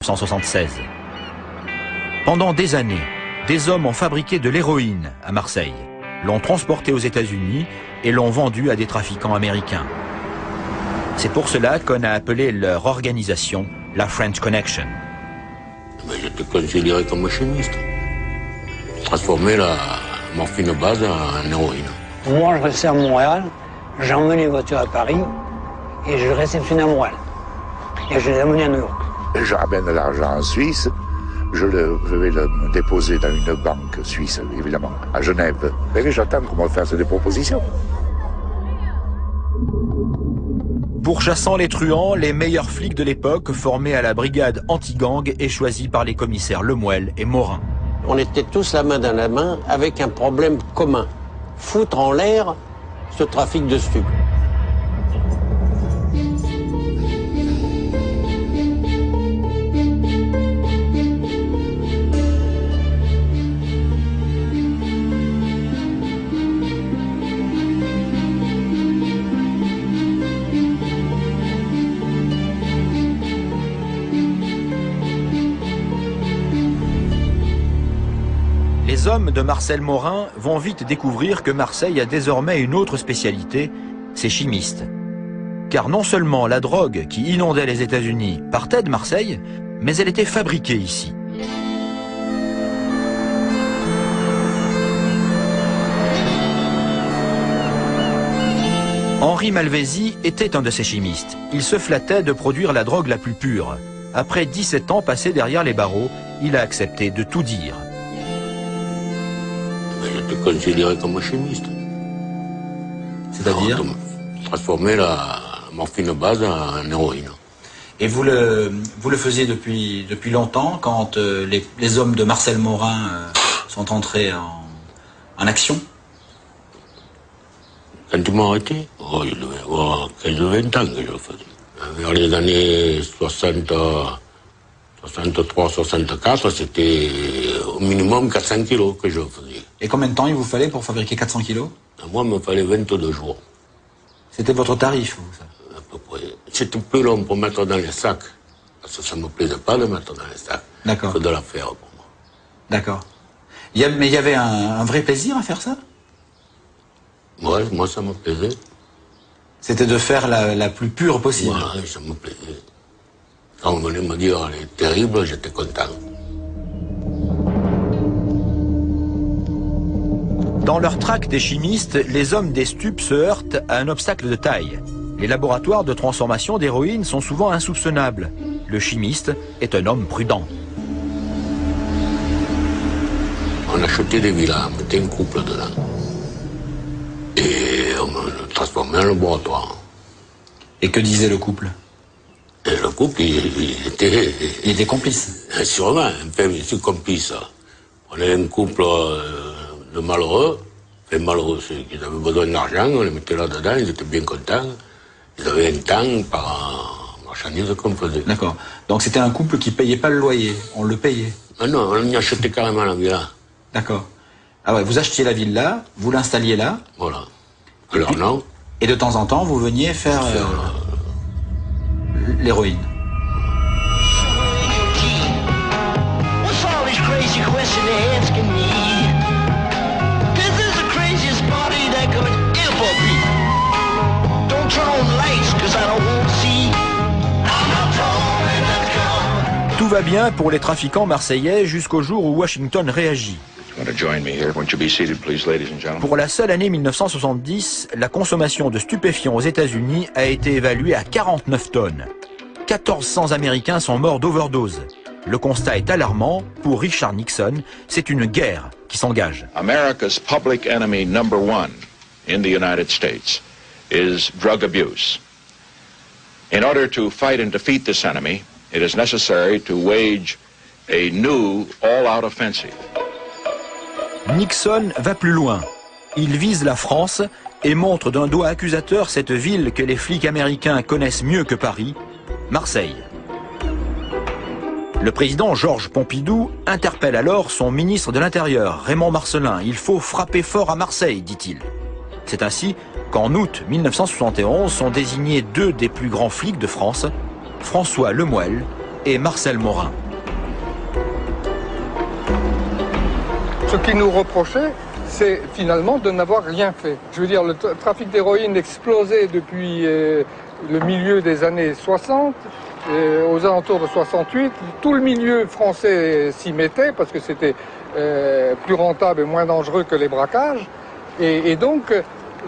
1976. Pendant des années, des hommes ont fabriqué de l'héroïne à Marseille, l'ont transportée aux États-Unis et l'ont vendue à des trafiquants américains. C'est pour cela qu'on a appelé leur organisation la French Connection. J'étais considéré comme chimiste. Transformer la morphine base en héroïne. Moi, je restais à Montréal, j'emmenais les voitures à Paris et je réceptionnais à Montréal. Et je les amenais à New York. Je ramène l'argent en Suisse, je vais le déposer dans une banque suisse, évidemment, à Genève. Et j'attends qu'on me fasse des propositions. Pourchassant les truands, les meilleurs flics de l'époque, formés à la brigade anti-gang et choisis par les commissaires Lemuel et Morin. On était tous la main dans la main avec un problème commun. Foutre en l'air ce trafic de stupes. Les hommes de Marcel Morin vont vite découvrir que Marseille a désormais une autre spécialité, c'est chimiste. Car non seulement la drogue qui inondait les États-Unis partait de Marseille, mais elle était fabriquée ici. Henri Malvézy était un de ces chimistes. Il se flattait de produire la drogue la plus pure. Après 17 ans passés derrière les barreaux, il a accepté de tout dire. J'étais considéré comme chimiste. C'est-à-dire transformer la morphine base en héroïne. Et vous le faisiez depuis longtemps, quand les hommes de Marcel Morin sont entrés en action? Quand ils m'ont arrêté, il devait avoir 15-20 ans que je le faisais. Vers les années 63-64, c'était au minimum 400 kilos que je faisais. Et combien de temps il vous fallait pour fabriquer 400 kilos? Moi, il me fallait 22 jours. C'était votre tarif, vous, ça? À peu près. C'était plus long pour mettre dans les sacs. Parce que ça ne me plaisait pas de mettre dans les sacs. D'accord. Que de la faire pour moi. D'accord. Mais il y avait un vrai plaisir à faire ça? Ouais, moi, ça me plaisait. C'était de faire la plus pure possible? Ouais, ça me plaisait. Quand on venait me dire elle est terrible, j'étais content. Dans leur traque des chimistes, les hommes des stupes se heurtent à un obstacle de taille. Les laboratoires de transformation d'héroïne sont souvent insoupçonnables. Le chimiste est un homme prudent. On achetait des villas, on mettait un couple dedans. Et on me transformait en laboratoire. Et que disait le couple? Et le couple, il était... Il était complice? Sûrement, enfin, il était complice. On avait un couple de malheureux. Les malheureux, ceux qui avaient besoin d'argent, on les mettait là-dedans, ils étaient bien contents. Ils avaient un temps par marchandise qu'on faisait. D'accord. Donc c'était un couple qui payait pas le loyer, on le payait? Ah non, on y achetait carrément la villa. D'accord. Ah ouais, vous achetiez la villa, vous l'installiez là? Voilà. Alors non. Et de temps en temps, vous veniez faire l'héroïne. Tout va bien pour les trafiquants marseillais jusqu'au jour où Washington réagit. Pour la seule année 1970, la consommation de stupéfiants aux États-Unis a été évaluée à 49 tonnes. 1400 Américains sont morts d'overdose. Le constat est alarmant. Pour Richard Nixon, c'est une guerre qui s'engage. America's public enemy number one in the United States is drug abuse. In order to fight and defeat this enemy, it is necessary to wage a new all-out offensive. Nixon va plus loin. Il vise la France et montre d'un doigt accusateur cette ville que les flics américains connaissent mieux que Paris, Marseille. Le président Georges Pompidou interpelle alors son ministre de l'Intérieur, Raymond Marcellin. Il faut frapper fort à Marseille, dit-il. C'est ainsi qu'en août 1971 sont désignés deux des plus grands flics de France, François Lemuel et Marcel Morin. Ce qu'ils nous reprochaient, c'est finalement de n'avoir rien fait. Je veux dire, le trafic d'héroïne explosait depuis le milieu des années 60, aux alentours de 68. Tout le milieu français s'y mettait parce que c'était plus rentable et moins dangereux que les braquages. Et donc,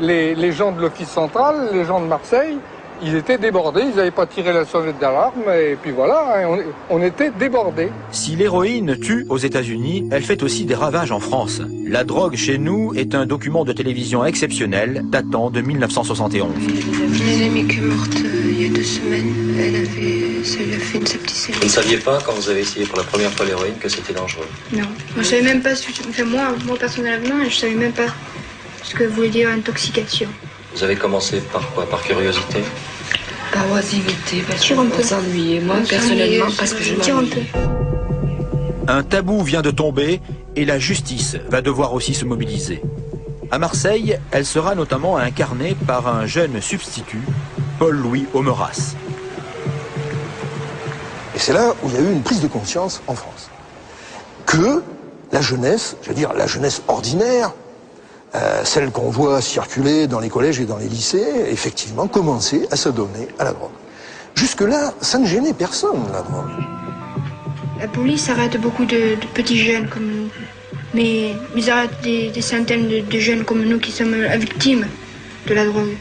les gens de l'Office central, les gens de Marseille, ils étaient débordés, ils n'avaient pas tiré la sonnette d'alarme, et puis voilà, on était débordés. Si l'héroïne tue aux États-Unis, elle fait aussi des ravages en France. La drogue chez nous est un document de télévision exceptionnel datant de 1971. J'ai une amie qui est morte il y a 2 semaines. Ça lui a fait une septicémie. Vous ne saviez pas, quand vous avez essayé pour la première fois l'héroïne, que c'était dangereux? Non. Je savais même pas, moi personnellement, je savais même pas ce que voulait dire intoxication. Vous avez commencé par quoi? Par curiosité? Par oisiveté, parce qu'on s'ennuyait. Moi, personnellement, parce que je m'ennuyais. Un tabou vient de tomber et la justice va devoir aussi se mobiliser. À Marseille, elle sera notamment incarnée par un jeune substitut, Paul-Louis Omeras. Et c'est là où il y a eu une prise de conscience en France. Que la jeunesse, je veux dire la jeunesse ordinaire, celle qu'on voit circuler dans les collèges et dans les lycées, effectivement, commençait à se donner à la drogue. Jusque-là, ça ne gênait personne, la drogue. La police arrête beaucoup de petits jeunes comme nous. Mais ils arrêtent des centaines de jeunes comme nous qui sommes victimes de la drogue.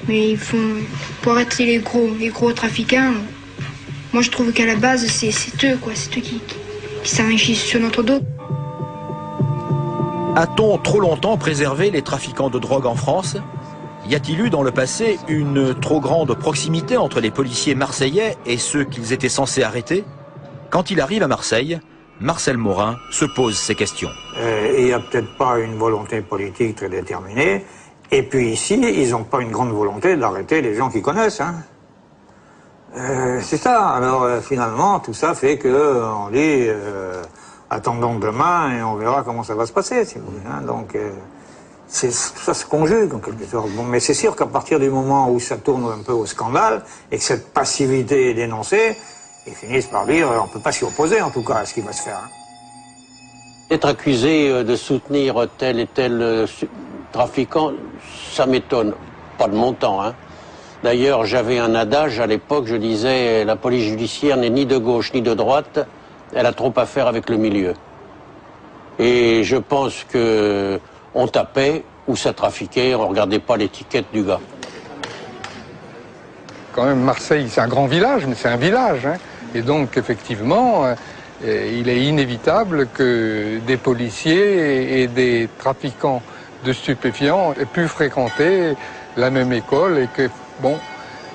Mais ils font, pour arrêter les gros trafiquants, moi je trouve qu'à la base, c'est eux, quoi. C'est eux qui s'enrichissent sur notre dos. A-t-on trop longtemps préservé les trafiquants de drogue en France? Y a-t-il eu dans le passé une trop grande proximité entre les policiers marseillais et ceux qu'ils étaient censés arrêter? Quand il arrive à Marseille, Marcel Morin se pose ces questions. Il n'y a peut-être pas une volonté politique très déterminée. Et puis ici, ils n'ont pas une grande volonté d'arrêter les gens qu'ils connaissent. Hein. C'est ça. Alors finalement, tout ça fait qu'on dit... attendons demain et on verra comment ça va se passer, si vous voulez. Hein. Donc, ça se conjugue en quelque sorte. Bon, mais c'est sûr qu'à partir du moment où ça tourne un peu au scandale et que cette passivité est dénoncée, ils finissent par dire on ne peut pas s'y opposer en tout cas à ce qui va se faire. Hein. Être accusé de soutenir tel et tel trafiquant, ça m'étonne. Pas de mon temps. Hein. D'ailleurs, j'avais un adage à l'époque, je disais la police judiciaire n'est ni de gauche ni de droite. Elle a trop à faire avec le milieu. Et je pense que on tapait ou ça trafiquait, on regardait pas l'étiquette du gars. Quand même, Marseille, c'est un grand village, mais c'est un village. Hein. Et donc, effectivement, il est inévitable que des policiers et des trafiquants de stupéfiants aient pu fréquenter la même école et que, bon,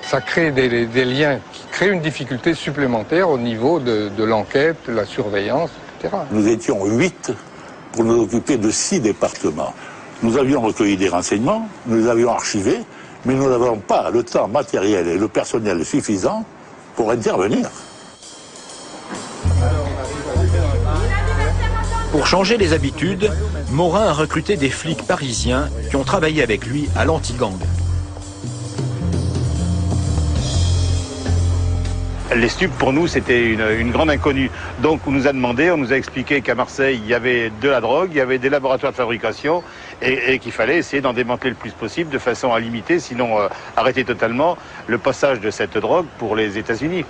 ça crée des liens qui créent une difficulté supplémentaire au niveau de l'enquête, de la surveillance, etc. Nous étions 8 pour nous occuper de 6 départements. Nous avions recueilli des renseignements, nous les avions archivés, mais nous n'avions pas le temps matériel et le personnel suffisant pour intervenir. Pour changer les habitudes, Morin a recruté des flics parisiens qui ont travaillé avec lui à l'anti-gang. Les stupes, pour nous, c'était une grande inconnue. Donc, on nous a demandé, on nous a expliqué qu'à Marseille, il y avait de la drogue, il y avait des laboratoires de fabrication et qu'il fallait essayer d'en démanteler le plus possible de façon à limiter, sinon arrêter totalement le passage de cette drogue pour les États-Unis.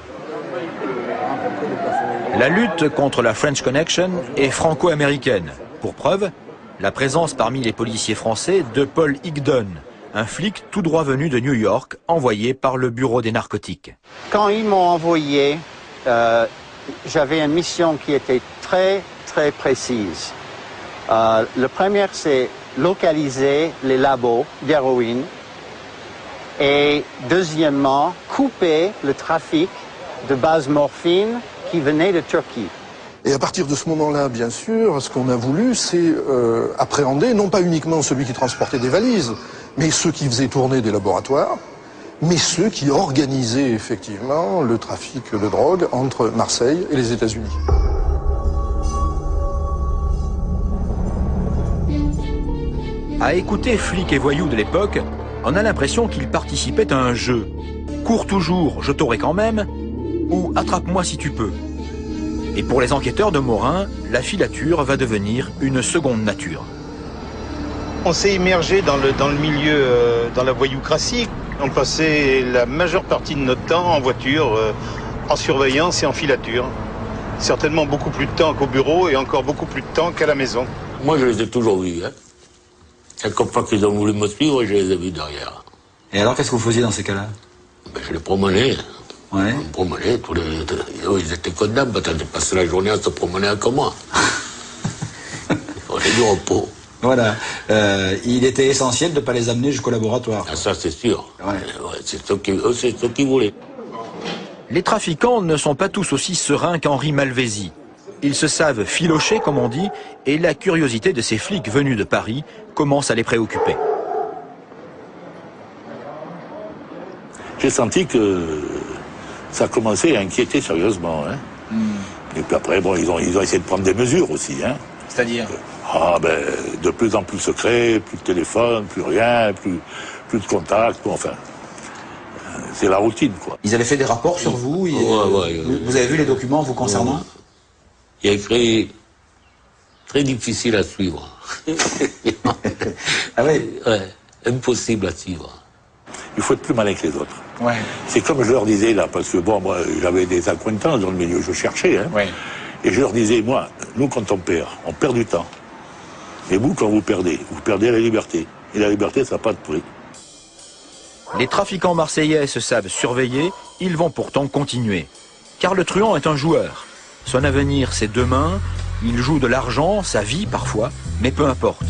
La lutte contre la French Connection est franco-américaine. Pour preuve, la présence parmi les policiers français de Paul Higdon, un flic tout droit venu de New York, envoyé par le bureau des narcotiques. Quand ils m'ont envoyé, j'avais une mission qui était très précise. Le premier, c'est localiser les labos d'héroïne et deuxièmement, couper le trafic de base morphine qui venait de Turquie. Et à partir de ce moment-là, bien sûr, ce qu'on a voulu, c'est appréhender non pas uniquement celui qui transportait des valises, mais ceux qui faisaient tourner des laboratoires, mais ceux qui organisaient effectivement le trafic de drogue entre Marseille et les États-Unis. À écouter flics et voyous de l'époque, on a l'impression qu'ils participaient à un jeu. Cours toujours, je t'aurai quand même, ou attrape-moi si tu peux. Et pour les enquêteurs de Morin, la filature va devenir une seconde nature. On s'est immergé dans le milieu, dans la voyoucratie. On passait la majeure partie de notre temps en voiture, en surveillance et en filature. Certainement beaucoup plus de temps qu'au bureau et encore beaucoup plus de temps qu'à la maison. Moi, je les ai toujours vus. Hein. Chaque fois qu'ils ont voulu me suivre, je les ai vus derrière. Et alors, qu'est-ce que vous faisiez dans ces cas-là? Ben, je les promenais. Ouais. On me promenait, ils étaient contents parce qu'ils passaient la journée à se promener avec moi. On est du repos. Voilà. Il était essentiel de ne pas les amener jusqu'au laboratoire. Ah, ça, c'est sûr. Ouais. Ouais, c'est ce qu'ils voulaient. Les trafiquants ne sont pas tous aussi sereins qu'Henri Malvézy. Ils se savent filochés, comme on dit, et la curiosité de ces flics venus de Paris commence à les préoccuper. J'ai senti que ça commençait à inquiéter sérieusement. Hein. Et puis après, bon, ils ont essayé de prendre des mesures aussi. Hein. C'est-à-dire? De plus en plus secret, plus de téléphone, plus rien, plus de contact, bon, enfin. C'est la routine, quoi. Ils avaient fait des rapports sur vous? Vous avez vu les documents vous concernant? Il est très difficile à suivre. Ah oui? Ouais, impossible à suivre. Il faut être plus malin que les autres. Ouais. C'est comme je leur disais là, parce que bon, moi, j'avais des accointances dans le milieu, je cherchais, hein. Ouais. Et je leur disais, moi, nous, quand on perd du temps. Et vous, quand vous perdez la liberté. Et la liberté, ça n'a pas de prix. Les trafiquants marseillais se savent surveillés, ils vont pourtant continuer. Car le truand est un joueur. Son avenir, c'est demain. Il joue de l'argent, sa vie parfois, mais peu importe.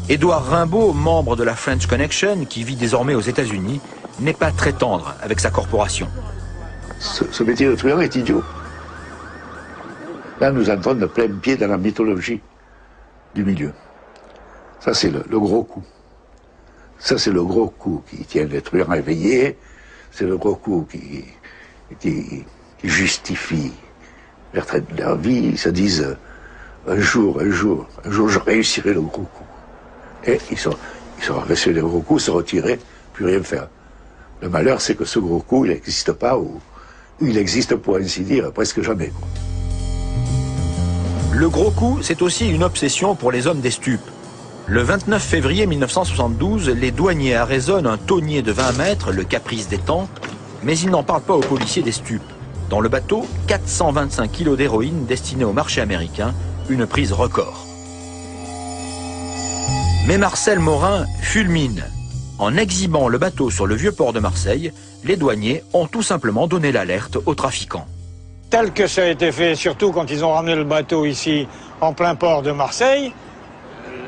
Édouard Rimbaud, membre de la French Connection, qui vit désormais aux États-Unis, n'est pas très tendre avec sa corporation. Ce métier de truand est idiot. Là, nous entrons de plein pied dans la mythologie du milieu. Ça, c'est le gros coup. Ça, c'est le gros coup qui tient les truands éveillés. C'est le gros coup qui justifie leur vie. Ils se disent, un jour, je réussirai le gros coup. Et ils sont reçus le gros coup, se retirer, plus rien faire. Le malheur, c'est que ce gros coup, il n'existe pas, ou il existe, pour ainsi dire, presque jamais, quoi. Le gros coup, c'est aussi une obsession pour les hommes des stupes. Le 29 février 1972, les douaniers arraisonnent un tonnier de 20 mètres, le Caprice des temps, mais ils n'en parlent pas aux policiers des stupes. Dans le bateau, 425 kilos d'héroïne destinée au marché américain, une prise record. Mais Marcel Morin fulmine. En exhibant le bateau sur le vieux port de Marseille, les douaniers ont tout simplement donné l'alerte aux trafiquants. Tel que ça a été fait, surtout quand ils ont ramené le bateau ici, en plein port de Marseille,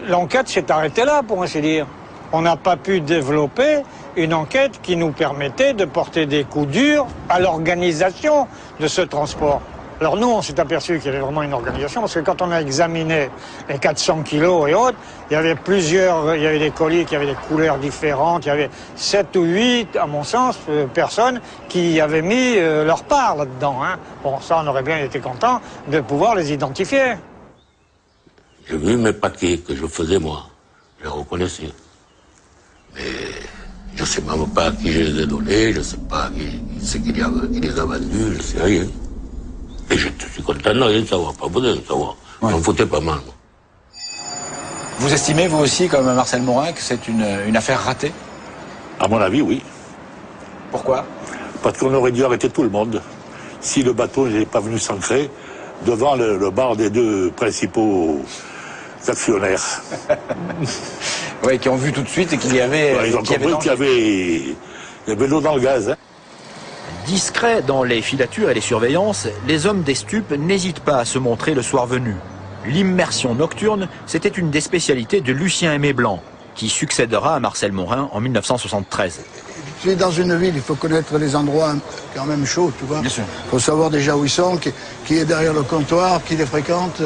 l'enquête s'est arrêtée là, pour ainsi dire. On n'a pas pu développer une enquête qui nous permettait de porter des coups durs à l'organisation de ce transport. Alors nous, on s'est aperçu qu'il y avait vraiment une organisation, parce que quand on a examiné les 400 kilos et autres, il y avait des colis qui avaient des couleurs différentes, il y avait 7 ou 8, à mon sens, personnes qui avaient mis leur part là-dedans. Hein. Bon, ça, on aurait bien été content de pouvoir les identifier. J'ai vu mes paquets que je faisais moi, je les reconnaissais. Mais je ne sais même pas à qui je les ai donnés, je ne sais pas qui c'est qui les a vendus, je ne sais rien. Et je suis content de rien savoir, pas besoin de savoir. Ouais. J'en foutais pas mal. Moi. Vous estimez, vous aussi, comme Marcel Morin, que c'est une affaire ratée? À mon avis, oui. Pourquoi? Parce qu'on aurait dû arrêter tout le monde si le bateau n'était pas venu s'ancrer devant le bar des deux principaux actionnaires. Oui, qui ont vu tout de suite et qu'il y avait... Ouais, ils ont compris qu'il y avait l'eau dans le gaz. Hein. Discrets dans les filatures et les surveillances, les hommes des stupes n'hésitent pas à se montrer le soir venu. L'immersion nocturne, c'était une des spécialités de Lucien Aimé Blanc, qui succédera à Marcel Morin en 1973. Tu es dans une ville, il faut connaître les endroits quand même chauds, tu vois. Bien sûr. Il faut savoir déjà où ils sont, qui est derrière le comptoir, qui les fréquente.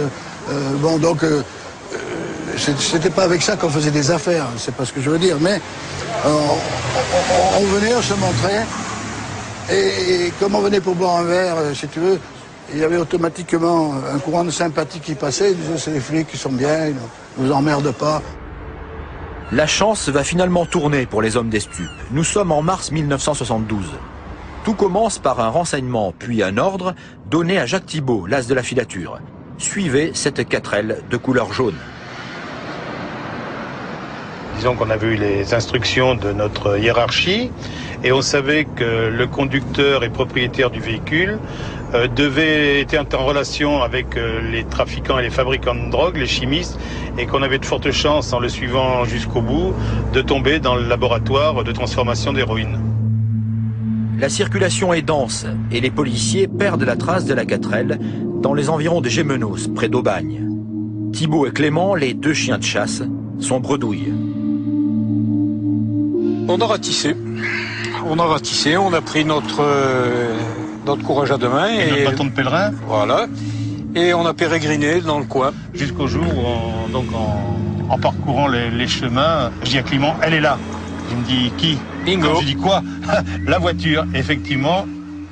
C'était pas avec ça qu'on faisait des affaires, c'est pas ce que je veux dire, mais on venait, on se montrait, et comme on venait pour boire un verre, si tu veux, il y avait automatiquement un courant de sympathie qui passait, ils disaient c'est les flics qui sont bien, ils ne nous emmerdent pas. La chance va finalement tourner pour les hommes des stupes. Nous sommes en mars 1972. Tout commence par un renseignement, puis un ordre donné à Jacques Thibault, l'as de la filature. Suivez cette 4L de couleur jaune. Disons qu'on avait eu les instructions de notre hiérarchie et on savait que le conducteur et propriétaire du véhicule était en relation avec les trafiquants et les fabricants de drogue, les chimistes, et qu'on avait de fortes chances, en le suivant jusqu'au bout, de tomber dans le laboratoire de transformation d'héroïne. La circulation est dense et les policiers perdent la trace de la 4L dans les environs de Gémenos, près d'Aubagne. Thibault et Clément, les deux chiens de chasse, sont bredouilles. On a ratissé. On a pris notre courage à deux mains. Et notre bâton de pèlerin. Voilà. Et on a pérégriné dans le coin. Jusqu'au jour où, en parcourant les chemins, je dis à Clément, elle est là. Il me dit, qui? Bingo. Je dis quoi? La voiture. Effectivement,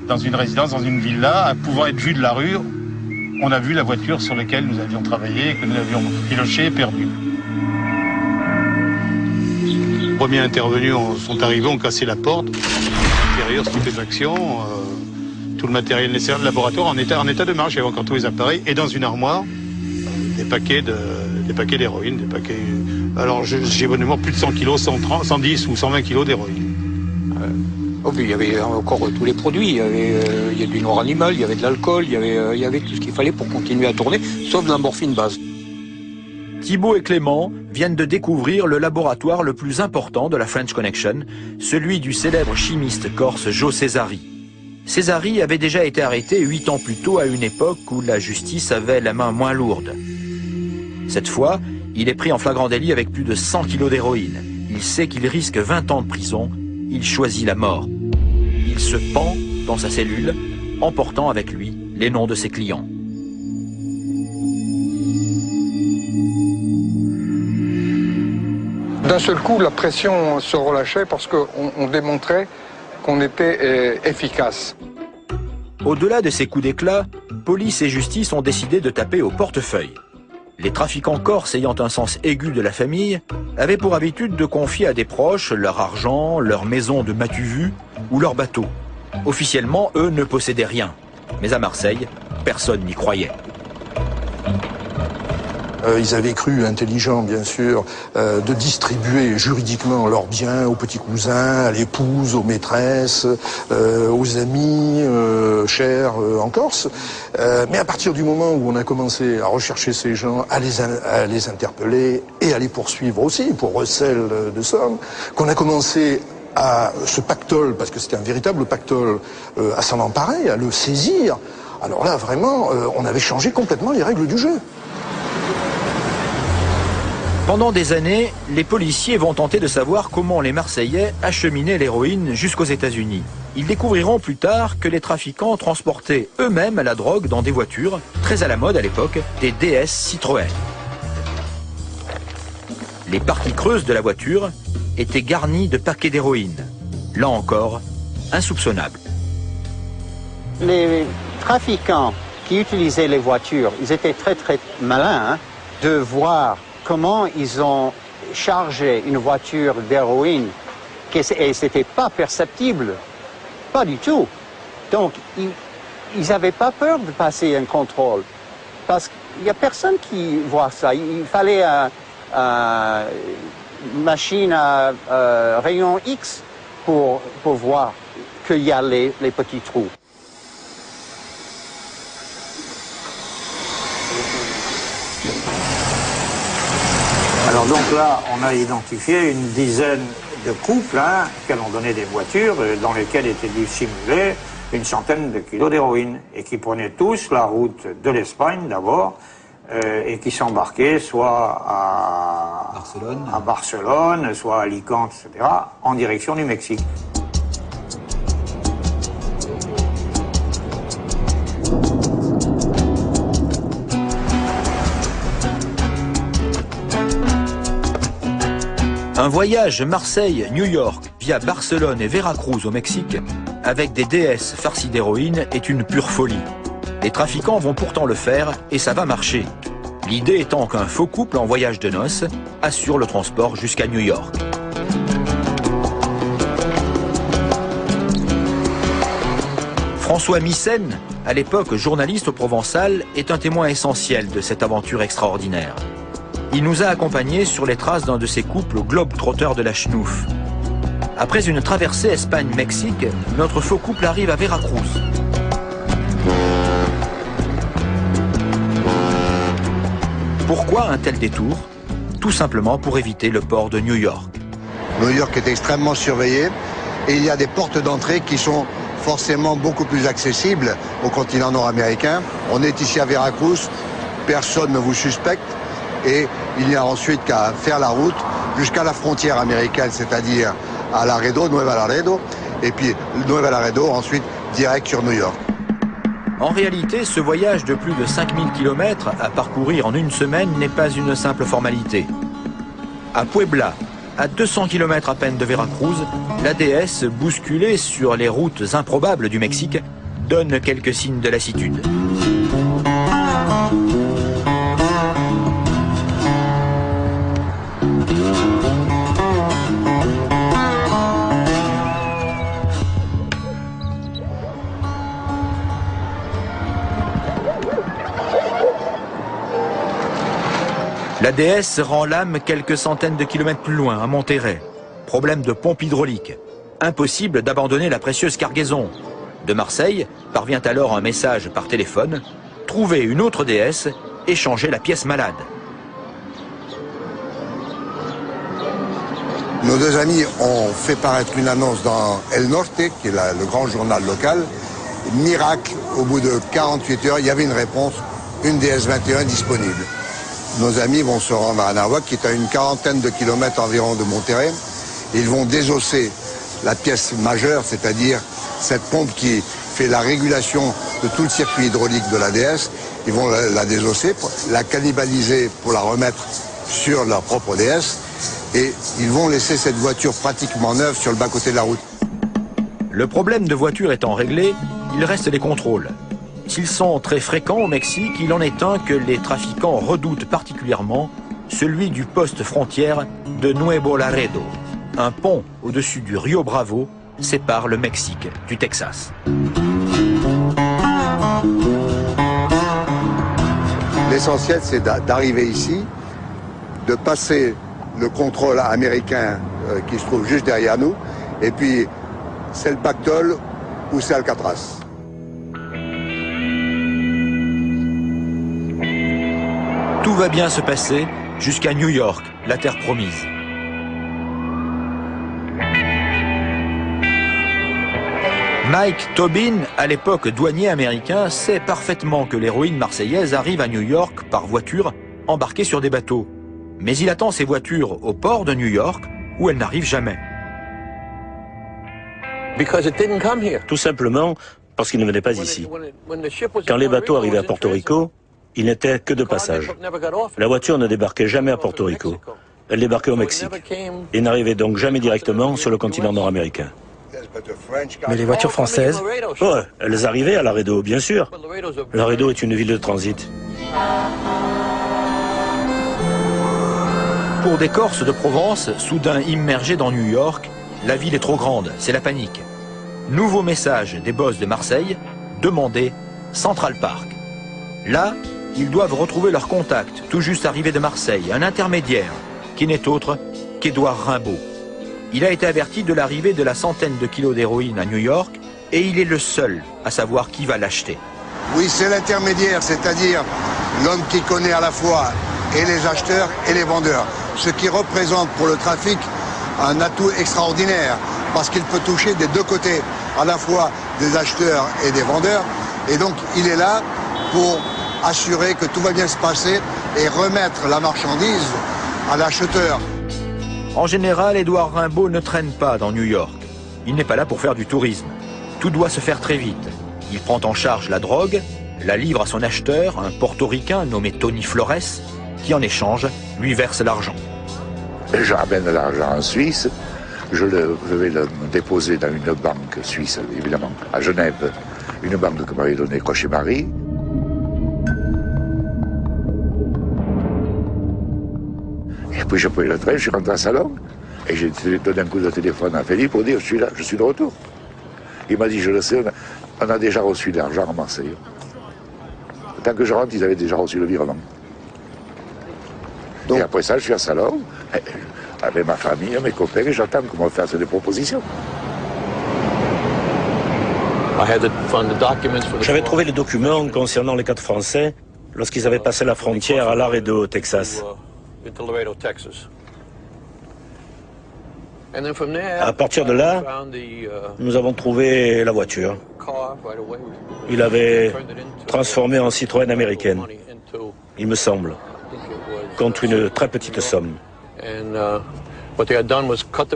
dans une résidence, dans une villa, pouvant être vue de la rue, on a vu la voiture sur laquelle nous avions travaillé, que nous avions filoché et perdue. Les premiers intervenus sont arrivés, ont cassé la porte. Intérieur, stupéfaction, tout le matériel nécessaire de laboratoire en état de marche. Il y avait encore tous les appareils. Et dans une armoire, des paquets d'héroïne, des paquets... Alors j'ai bonnement plus de 100 kilos, 110 ou 120 kilos d'héroïne. Oh, puis il y avait encore tous les produits. Il y avait du noir animal, il y avait de l'alcool, il y avait tout ce qu'il fallait pour continuer à tourner, sauf de la morphine base. Thibault et Clément viennent de découvrir le laboratoire le plus important de la French Connection, celui du célèbre chimiste corse Joe Césari. Césari avait déjà été arrêté 8 ans plus tôt à une époque où la justice avait la main moins lourde. Cette fois, il est pris en flagrant délit avec plus de 100 kilos d'héroïne. Il sait qu'il risque 20 ans de prison. Il choisit la mort. Il se pend dans sa cellule, emportant avec lui les noms de ses clients. D'un seul coup, la pression se relâchait parce qu'on démontrait qu'on était efficace. Au-delà de ces coups d'éclat, police et justice ont décidé de taper au portefeuille. Les trafiquants corses ayant un sens aigu de la famille avaient pour habitude de confier à des proches leur argent, leur maison de matu-vu ou leur bateau. Officiellement, eux ne possédaient rien. Mais à Marseille, personne n'y croyait. Ils avaient cru intelligent, bien sûr, de distribuer juridiquement leurs biens aux petits cousins, à l'épouse, aux maîtresses, aux amis chers en Corse. Mais à partir du moment où on a commencé à rechercher ces gens, à les interpeller et à les poursuivre aussi pour recel de sommes, qu'on a commencé à ce pactole, parce que c'était un véritable pactole, à s'en emparer, à le saisir, alors là, vraiment, on avait changé complètement les règles du jeu. Pendant des années, les policiers vont tenter de savoir comment les Marseillais acheminaient l'héroïne jusqu'aux États-Unis. Ils découvriront plus tard que les trafiquants transportaient eux-mêmes la drogue dans des voitures, très à la mode à l'époque, des DS Citroën. Les parties creuses de la voiture étaient garnies de paquets d'héroïne. Là encore, insoupçonnables. Les trafiquants qui utilisaient les voitures, ils étaient très très malins de voir comment ils ont chargé une voiture d'héroïne et c'était pas perceptible, pas du tout. Donc ils n'avaient pas peur de passer un contrôle parce qu'il n'y a personne qui voit ça. Il fallait une machine à rayon X pour voir qu'il y a les petits trous. Alors donc là, on a identifié une dizaine de couples qui ont donné des voitures dans lesquelles était dissimulée une centaine de kilos d'héroïne et qui prenaient tous la route de l'Espagne d'abord et qui s'embarquaient soit à Barcelone, soit à Alicante, etc., en direction du Mexique. Un voyage Marseille-New York via Barcelone et Veracruz au Mexique avec des DS farcies d'héroïne est une pure folie. Les trafiquants vont pourtant le faire et ça va marcher. L'idée étant qu'un faux couple en voyage de noces assure le transport jusqu'à New York. François Missen, à l'époque journaliste au Provençal, est un témoin essentiel de cette aventure extraordinaire. Il nous a accompagnés sur les traces d'un de ces couples globe-trotteurs de la Schnouf. Après une traversée Espagne-Mexique, notre faux couple arrive à Veracruz. Pourquoi un tel détour? Tout simplement pour éviter le port de New York. New York est extrêmement surveillé et il y a des portes d'entrée qui sont forcément beaucoup plus accessibles au continent nord-américain. On est ici à Veracruz, personne ne vous suspecte et il n'y a ensuite qu'à faire la route jusqu'à la frontière américaine, c'est-à-dire à Laredo, Nueva Laredo, et puis Nueva Laredo ensuite direct sur New York. En réalité, ce voyage de plus de 5000 km à parcourir en une semaine n'est pas une simple formalité. À Puebla, à 200 km à peine de Veracruz, la déesse, bousculée sur les routes improbables du Mexique, donne quelques signes de lassitude. La déesse rend l'âme quelques centaines de kilomètres plus loin, à Monterrey. Problème de pompe hydraulique. Impossible d'abandonner la précieuse cargaison. De Marseille parvient alors un message par téléphone. Trouver une autre déesse et changer la pièce malade. Nos deux amis ont fait paraître une annonce dans El Norte, qui est le grand journal local. Miracle, au bout de 48 heures, il y avait une réponse, une DS-21 disponible. Nos amis vont se rendre à Anahuac, qui est à une quarantaine de kilomètres environ de Monterrey. Ils vont désosser la pièce majeure, c'est-à-dire cette pompe qui fait la régulation de tout le circuit hydraulique de la DS. Ils vont la désosser, la cannibaliser pour la remettre sur leur propre DS. Et ils vont laisser cette voiture pratiquement neuve sur le bas-côté de la route. Le problème de voiture étant réglé, il reste les contrôles. S'ils sont très fréquents au Mexique, il en est un que les trafiquants redoutent particulièrement, celui du poste frontière de Nuevo Laredo. Un pont au-dessus du Rio Bravo sépare le Mexique du Texas. L'essentiel, c'est d'arriver ici, de passer le contrôle américain qui se trouve juste derrière nous, et puis c'est le pactole ou c'est Alcatraz. Tout va bien se passer jusqu'à New York, la terre promise. Mike Tobin, à l'époque douanier américain, sait parfaitement que l'héroïne marseillaise arrive à New York par voiture, embarquée sur des bateaux. Mais il attend ces voitures au port de New York, où elles n'arrivent jamais. Tout simplement parce qu'ils ne venaient pas ici. Quand les bateaux arrivaient à Porto Rico, ils n'étaient que de passage. La voiture ne débarquait jamais à Porto Rico. Elle débarquait au Mexique et n'arrivait donc jamais directement sur le continent nord-américain. Mais les voitures françaises? Ouais, elles arrivaient à Laredo, bien sûr. Laredo est une ville de transit. Pour des Corses de Provence, soudain immergés dans New York, la ville est trop grande, c'est la panique. Nouveau message des boss de Marseille, demandez Central Park. Là, ils doivent retrouver leur contact, tout juste arrivé de Marseille, un intermédiaire, qui n'est autre qu'Édouard Rimbaud. Il a été averti de l'arrivée de la centaine de kilos d'héroïne à New York, et il est le seul à savoir qui va l'acheter. Oui, c'est l'intermédiaire, c'est-à-dire l'homme qui connaît à la fois et les acheteurs et les vendeurs. Ce qui représente pour le trafic un atout extraordinaire, parce qu'il peut toucher des deux côtés, à la fois des acheteurs et des vendeurs. Et donc, il est là pour assurer que tout va bien se passer et remettre la marchandise à l'acheteur. En général, Édouard Rimbaud ne traîne pas dans New York. Il n'est pas là pour faire du tourisme. Tout doit se faire très vite. Il prend en charge la drogue, la livre à son acheteur, un portoricain nommé Tony Flores, qui en échange lui verse l'argent. Je ramène l'argent en Suisse, je vais le déposer dans une banque suisse, évidemment, à Genève, une banque que m'avait donnée Cochet-Marie. Et puis j'ai pris le train, je suis rentré à Salon, et j'ai donné un coup de téléphone à Philippe pour dire je suis là, je suis de retour. Il m'a dit je le sais, On a déjà reçu l'argent à Marseille. Tant que je rentre, ils avaient déjà reçu le virement. Donc, et après ça, je suis à Salon, avec ma famille, mes copains, et j'attends qu'on me fasse des propositions. J'avais trouvé les documents concernant les 4 Français lorsqu'ils avaient passé la frontière à Laredo, Texas. À partir de là, nous avons trouvé la voiture. Il avait transformé en Citroën américaine, il me semble, contre une très petite somme.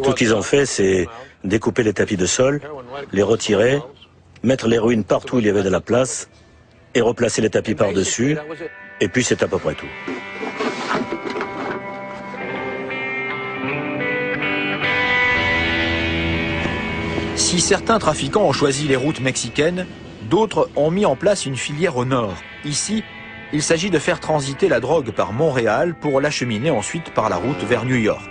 Tout qu'ils ont fait, c'est découper les tapis de sol, les retirer, mettre l'héroïne partout où il y avait de la place et replacer les tapis par-dessus, et puis c'est à peu près tout. Si certains trafiquants ont choisi les routes mexicaines, d'autres ont mis en place une filière au nord. Ici, il s'agit de faire transiter la drogue par Montréal pour l'acheminer ensuite par la route vers New York.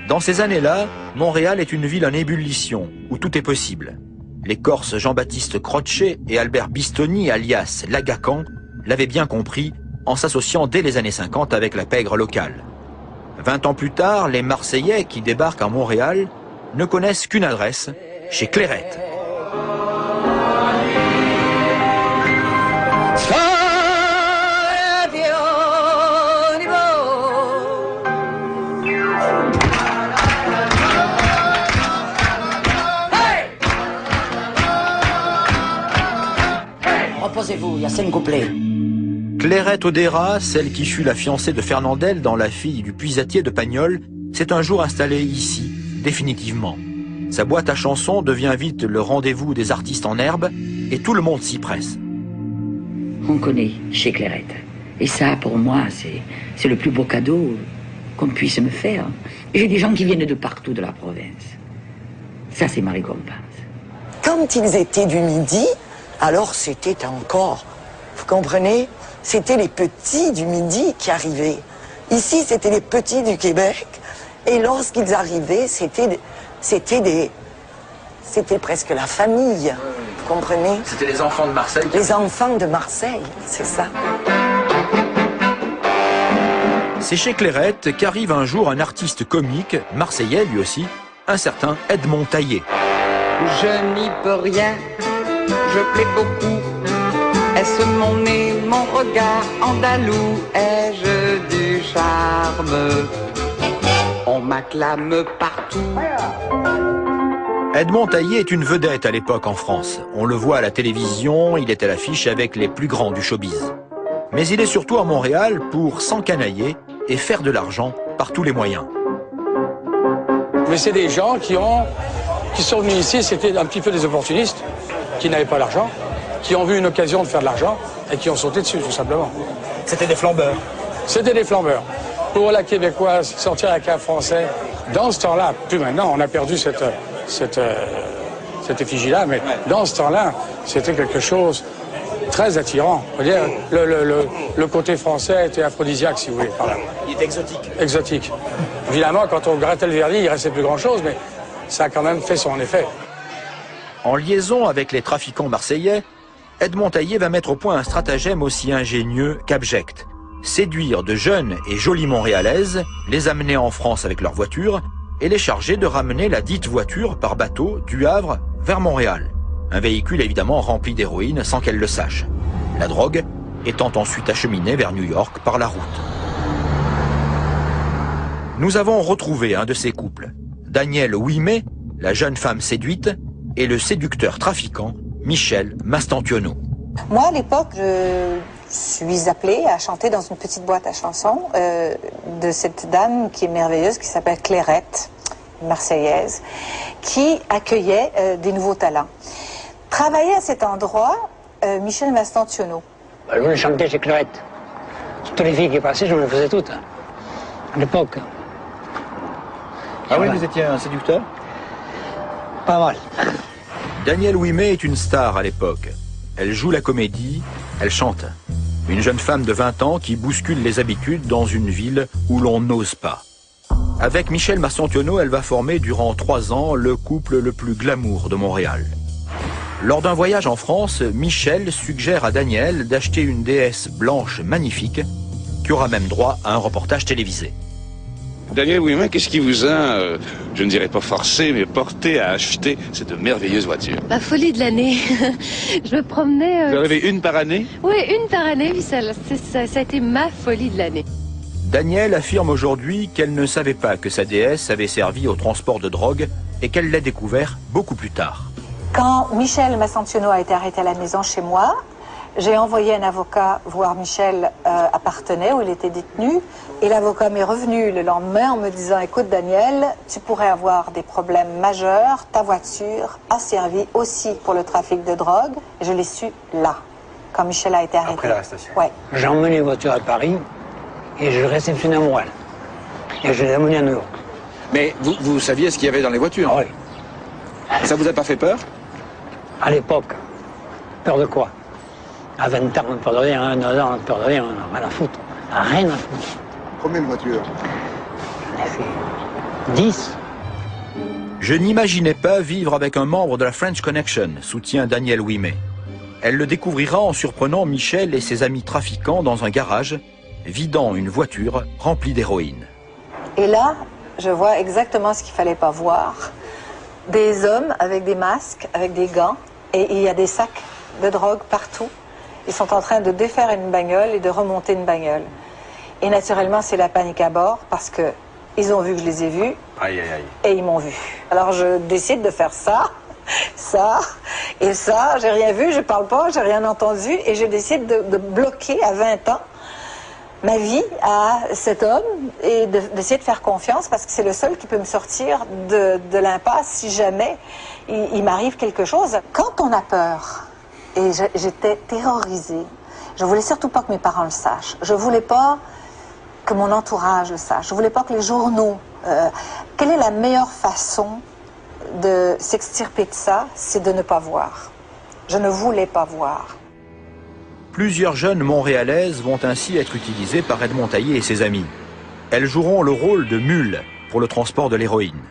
Dans ces années-là, Montréal est une ville en ébullition, où tout est possible. Les Corses Jean-Baptiste Crochet et Albert Bistoni, alias Lagacan, l'avaient bien compris en s'associant dès les années 50 avec la pègre locale. 20 ans plus tard, les Marseillais qui débarquent à Montréal ne connaissent qu'une adresse, chez Clairette. Reposez-vous, il y a 5 couplets. Clairette Odera, celle qui fut la fiancée de Fernandel dans La fille du puisatier de Pagnol, s'est un jour installée ici, définitivement. Sa boîte à chansons devient vite le rendez-vous des artistes en herbe et tout le monde s'y presse. On connaît chez Clairette. Et ça, pour moi, c'est le plus beau cadeau qu'on puisse me faire. J'ai des gens qui viennent de partout de la province. Ça, c'est ma récompense. Quand ils étaient du Midi, alors c'était encore, vous comprenez, c'était les petits du Midi qui arrivaient. Ici, c'était les petits du Québec. Et lorsqu'ils arrivaient, c'était presque la famille, vous comprenez? C'était les enfants de Marseille? Les enfants de Marseille, c'est ça. C'est chez Clairette qu'arrive un jour un artiste comique, marseillais lui aussi, un certain Edmond Taillé. Je n'y peux rien, je plais beaucoup. Est-ce mon nez, mon regard andalou? Ai-je du charme? On m'acclame partout. Edmond Taillé est une vedette à l'époque en France. On le voit à la télévision, il est à l'affiche avec les plus grands du showbiz. Mais il est surtout à Montréal pour s'encanailler et faire de l'argent par tous les moyens. Mais c'est des gens qui sont venus ici, c'était un petit peu des opportunistes, qui n'avaient pas l'argent, qui ont vu une occasion de faire de l'argent et qui ont sauté dessus, tout simplement. C'était des flambeurs. C'était des flambeurs. Pour la québécoise, sortir avec un français, dans ce temps-là, plus maintenant, on a perdu cette effigie-là, mais dans ce temps-là, c'était quelque chose de très attirant. On va dire, le côté français était aphrodisiaque, si vous voulez, par là. Il était exotique. Exotique. Évidemment, quand on grattait le vernis, il restait plus grand-chose, mais ça a quand même fait son effet. En liaison avec les trafiquants marseillais, Edmond Taillé va mettre au point un stratagème aussi ingénieux qu'abject. Séduire de jeunes et jolies Montréalaises, les amener en France avec leur voiture et les charger de ramener la dite voiture par bateau du Havre vers Montréal. Un véhicule évidemment rempli d'héroïne sans qu'elle le sache. La drogue étant ensuite acheminée vers New York par la route. Nous avons retrouvé un de ces couples. Daniel Ouimet, la jeune femme séduite, et le séducteur trafiquant Michel Mastantuono. Moi, à l'époque, je suis appelée à chanter dans une petite boîte à chansons de cette dame qui est merveilleuse, qui s'appelle Clairette, marseillaise, qui accueillait des nouveaux talents. Travaillait à cet endroit Michel Mastantuono. Je voulais chanter chez Clairette. Toutes les filles qui passaient, je me les faisais toutes, à l'époque. Ah oui, vous étiez un séducteur? Pas mal. Daniel Ouimet est une star à l'époque. Elle joue la comédie, elle chante. Une jeune femme de 20 ans qui bouscule les habitudes dans une ville où l'on n'ose pas. Avec Michel Mastantuono, elle va former durant 3 ans le couple le plus glamour de Montréal. Lors d'un voyage en France, Michel suggère à Daniel d'acheter une déesse blanche magnifique qui aura même droit à un reportage télévisé. Daniel Ouimet, qu'est-ce qui vous a, je ne dirais pas forcé, mais porté à acheter cette merveilleuse voiture? La folie de l'année. Je me promenais... Vous en avez une par année? Oui, une par année, ça a été ma folie de l'année. Daniel affirme aujourd'hui qu'elle ne savait pas que sa déesse avait servi au transport de drogue et qu'elle l'a découvert beaucoup plus tard. Quand Michel Massantiono a été arrêté à la maison chez moi, j'ai envoyé un avocat voir Michel à Parthenay où il était détenu. Et l'avocat m'est revenu le lendemain en me disant « Écoute Daniel, tu pourrais avoir des problèmes majeurs. Ta voiture a servi aussi pour le trafic de drogue. » Je l'ai su là, quand Michel a été arrêté. Après l'arrestation. Ouais. J'ai emmené la voiture à Paris et je l'ai réceptionnée à Montréal. Et je l'ai amenée à New York. Mais vous saviez ce qu'il y avait dans les voitures? Oui. Ça vous a pas fait peur? À l'époque, peur de quoi? À 20 ans, on a peur de rien, à 9 ans, on a peur de rien, on n'a rien à foutre. Rien à foutre. Combien de voitures? J'en ai fait 10. Je n'imaginais pas vivre avec un membre de la French Connection, soutient Daniel Ouimet. Elle le découvrira en surprenant Michel et ses amis trafiquants dans un garage, vidant une voiture remplie d'héroïne. Et là, je vois exactement ce qu'il fallait pas voir. Des hommes avec des masques, avec des gants, et il y a des sacs de drogue partout. Ils sont en train de défaire une bagnole et de remonter une bagnole. Et naturellement, c'est la panique à bord parce que ils ont vu que je les ai vus. Aïe, aïe, aïe. Et ils m'ont vu. Alors je décide de faire ça, ça et ça. J'ai rien vu, je parle pas, j'ai rien entendu et je décide de bloquer à 20 ans ma vie à cet homme et d'essayer de faire confiance parce que c'est le seul qui peut me sortir de l'impasse si jamais il m'arrive quelque chose. Quand on a peur, et j'étais terrorisée, je voulais surtout pas que mes parents le sachent. Je voulais pas que mon entourage le sache. Je voulais pas que les journaux... quelle est la meilleure façon de s'extirper de ça? C'est de ne pas voir. Je ne voulais pas voir. Plusieurs jeunes montréalaises vont ainsi être utilisées par Edmond Taillé et ses amis. Elles joueront le rôle de mules pour le transport de l'héroïne.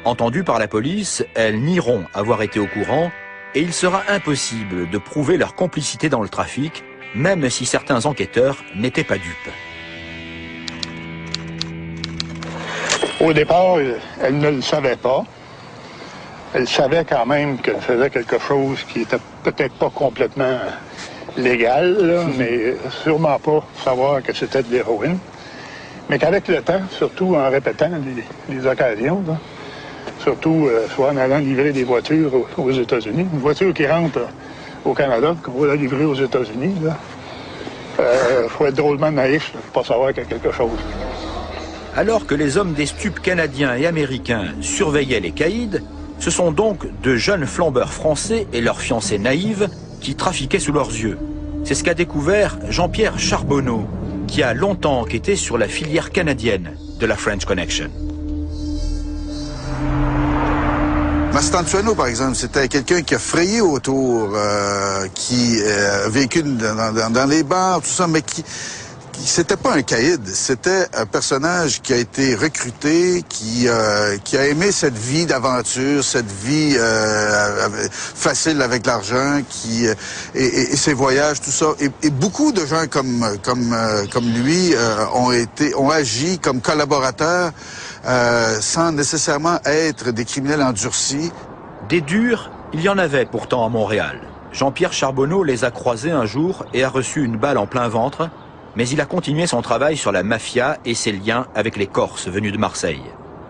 Entendues par la police, elles nieront avoir été au courant et il sera impossible de prouver leur complicité dans le trafic, même si certains enquêteurs n'étaient pas dupes. Au départ, elle ne le savait pas. Elle savait quand même qu'elle faisait quelque chose qui était peut-être pas complètement légal, là, mais sûrement pas savoir que c'était de l'héroïne. Mais qu'avec le temps, surtout en répétant les occasions, là, surtout soit en allant livrer des voitures aux États-Unis, une voiture qui rentre au Canada, qu'on va la livrer aux États-Unis, il faut être drôlement naïf pour pas savoir qu'il y a quelque chose. Alors que les hommes des stupes canadiens et américains surveillaient les caïds, ce sont donc de jeunes flambeurs français et leurs fiancées naïves qui trafiquaient sous leurs yeux. C'est ce qu'a découvert Jean-Pierre Charbonneau, qui a longtemps enquêté sur la filière canadienne de la French Connection. Massantiono, par exemple, c'était quelqu'un qui a frayé autour, qui a vécu dans les bars, tout ça, mais c'était pas un caïd, c'était un personnage qui a été recruté, qui a aimé cette vie d'aventure, cette vie facile avec l'argent, et ses voyages, tout ça. Et beaucoup de gens comme lui ont agi comme collaborateurs sans nécessairement être des criminels endurcis. Des durs, il y en avait pourtant à Montréal. Jean-Pierre Charbonneau les a croisés un jour et a reçu une balle en plein ventre. Mais il a continué son travail sur la mafia et ses liens avec les Corses venus de Marseille.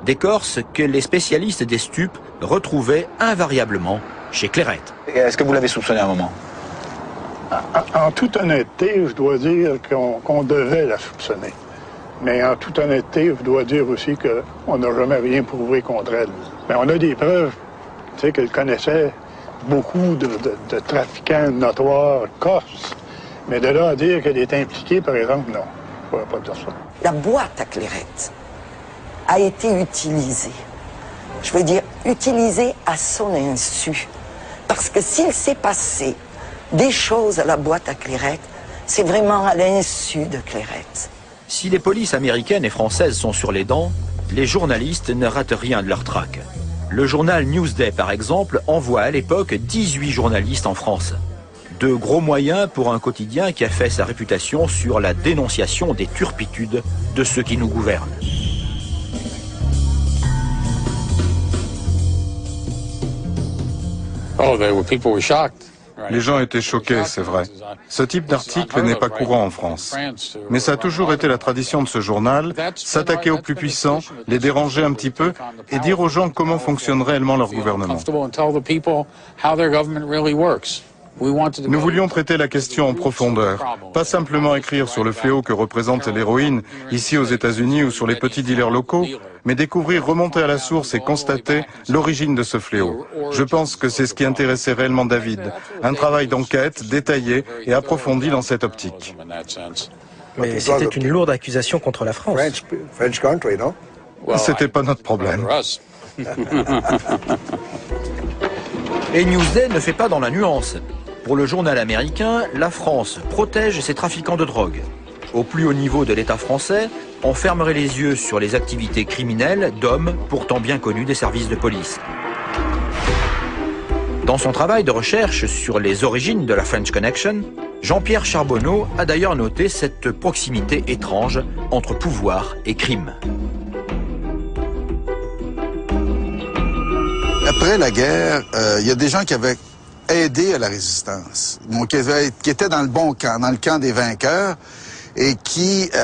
Des Corses que les spécialistes des stupes retrouvaient invariablement chez Clairette. Est-ce que vous l'avez soupçonné à un moment? En toute honnêteté, je dois dire qu'on devait la soupçonner. Mais en toute honnêteté, je dois dire aussi qu'on n'a jamais rien prouvé contre elle. Mais on a des preuves, tu sais, qu'elle connaissait beaucoup de trafiquants notoires corses. Mais de là à dire qu'elle est impliquée, par exemple, non. Je ne pourrais pas dire ça. La boîte à Clairette a été utilisée. Je veux dire, utilisée à son insu. Parce que s'il s'est passé des choses à la boîte à Clairette, c'est vraiment à l'insu de Clairette. Si les polices américaines et françaises sont sur les dents, les journalistes ne ratent rien de leur traque. Le journal Newsday, par exemple, envoie à l'époque 18 journalistes en France. De gros moyens pour un quotidien qui a fait sa réputation sur la dénonciation des turpitudes de ceux qui nous gouvernent. Les gens étaient choqués, c'est vrai. Ce type d'article n'est pas courant en France. Mais ça a toujours été la tradition de ce journal, s'attaquer aux plus puissants, les déranger un petit peu et dire aux gens comment fonctionne réellement leur gouvernement. Nous voulions traiter la question en profondeur, pas simplement écrire sur le fléau que représente l'héroïne, ici aux États-Unis ou sur les petits dealers locaux, mais découvrir, remonter à la source et constater l'origine de ce fléau. Je pense que c'est ce qui intéressait réellement David, un travail d'enquête détaillé et approfondi dans cette optique. Mais c'était une lourde accusation contre la France. C'était pas notre problème. Et Newsday ne fait pas dans la nuance. Pour le journal américain, la France protège ses trafiquants de drogue. Au plus haut niveau de l'État français, on fermerait les yeux sur les activités criminelles d'hommes pourtant bien connus des services de police. Dans son travail de recherche sur les origines de la French Connection, Jean-Pierre Charbonneau a d'ailleurs noté cette proximité étrange entre pouvoir et crime. Après la guerre, il y a des gens qui avaient aidé à la résistance, qui étaient dans le bon camp, dans le camp des vainqueurs, et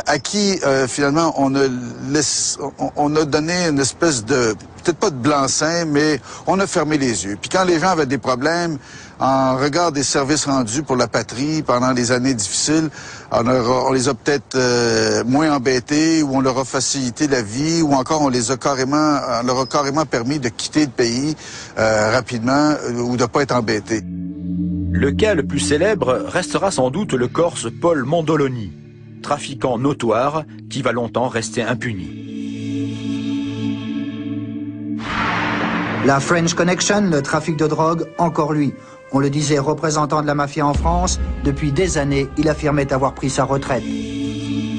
à qui finalement on a donné une espèce de, peut-être pas de blanc-seing, mais on a fermé les yeux. Puis quand les gens avaient des problèmes, en regard des services rendus pour la patrie pendant les années difficiles, on les a peut-être moins embêtés, ou on leur a facilité la vie, ou encore on leur a carrément permis de quitter le pays rapidement ou de pas être embêtés. Le cas le plus célèbre restera sans doute le Corse Paul Mandoloni, trafiquant notoire qui va longtemps rester impuni. La French Connection, le trafic de drogue, encore lui. On le disait représentant de la mafia en France, depuis des années, il affirmait avoir pris sa retraite.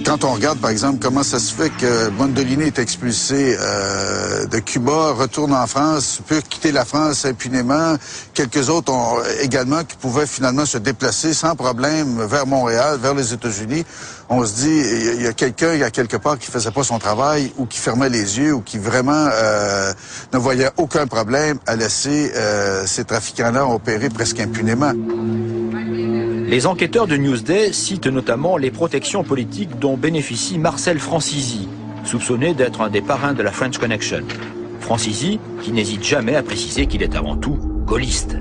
Quand on regarde, par exemple, comment ça se fait que Mandolini est expulsé de Cuba, retourne en France, peut quitter la France impunément, quelques autres également qui pouvaient finalement se déplacer sans problème vers Montréal, vers les États-Unis, on se dit, il y a quelqu'un, quelque part, qui faisait pas son travail, ou qui fermait les yeux, ou qui vraiment ne voyait aucun problème à laisser ces trafiquants-là opérer presque impunément. Les enquêteurs de Newsday citent notamment les protections politiques dont bénéficie Marcel Francisi, soupçonné d'être un des parrains de la French Connection. Francisi, qui n'hésite jamais à préciser qu'il est avant tout gaulliste.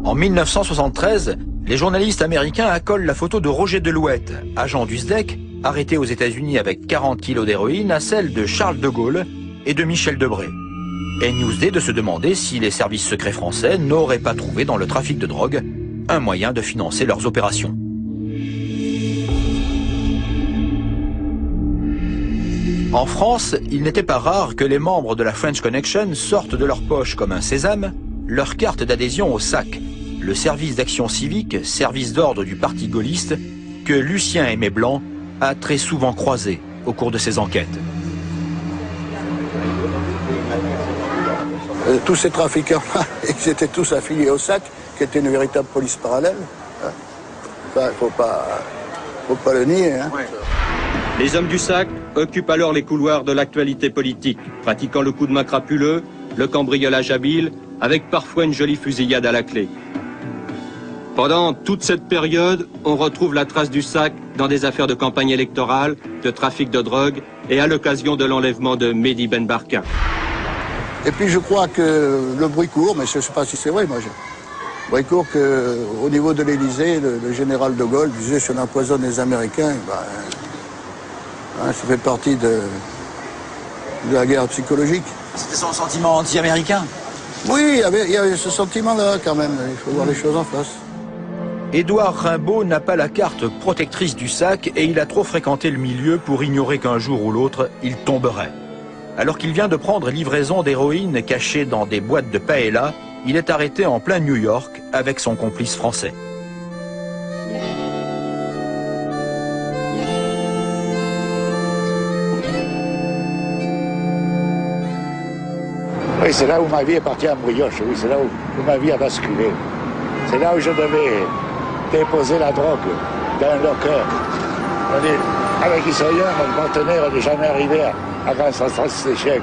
En 1973, les journalistes américains accolent la photo de Roger Delouette, agent du SDEC, arrêté aux États-Unis avec 40 kilos d'héroïne, à celle de Charles de Gaulle et de Michel Debré. Et Newsday de se demander si les services secrets français n'auraient pas trouvé dans le trafic de drogue un moyen de financer leurs opérations. En France, il n'était pas rare que les membres de la French Connection sortent de leur poche comme un sésame leur carte d'adhésion au SAC, le service d'action civique, service d'ordre du parti gaulliste, que Lucien Aimé Blanc a très souvent croisé au cours de ses enquêtes. Tous ces trafiquants-là, ils étaient tous affiliés au SAC, qui était une véritable police parallèle. Ça, il faut pas le nier. Hein. Ouais. Les hommes du SAC occupent alors les couloirs de l'actualité politique, pratiquant le coup de main crapuleux, le cambriolage habile, avec parfois une jolie fusillade à la clé. Pendant toute cette période, on retrouve la trace du SAC dans des affaires de campagne électorale, de trafic de drogue et à l'occasion de l'enlèvement de Mehdi Ben Barka. Et puis je crois que le bruit court, mais je ne sais pas si c'est vrai, moi. Le bruit court qu'au niveau de l'Élysée, le général de Gaulle disait si on empoisonne les Américains, ça fait partie de la guerre psychologique. C'était son sentiment anti-américain? Oui, il y avait ce sentiment-là quand même. Il faut voir les choses en face. Édouard Rimbaud n'a pas la carte protectrice du SAC et il a trop fréquenté le milieu pour ignorer qu'un jour ou l'autre, il tomberait. Alors qu'il vient de prendre livraison d'héroïne cachée dans des boîtes de paella, il est arrêté en plein New York avec son complice français. Oui, c'est là où ma vie est partie en brioche, oui, c'est là où ma vie a basculé. C'est là où je devais déposer la drogue dans un locker. Avec Israël, notre partenaire n'est jamais arrivé à Grand Central Station.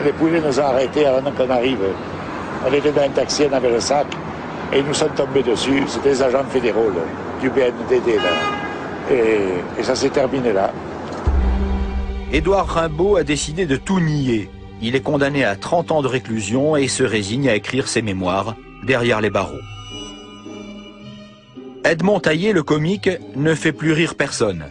Les poulets nous ont arrêtés avant qu'on arrive. On était dans un taxi, on avait le sac, et ils nous sont tombés dessus. C'était des agents fédéraux, là, du BNDD, là. Et ça s'est terminé là. Édouard Rimbaud a décidé de tout nier. Il est condamné à 30 ans de réclusion et se résigne à écrire ses mémoires derrière les barreaux. Edmond Taillé, le comique, ne fait plus rire personne.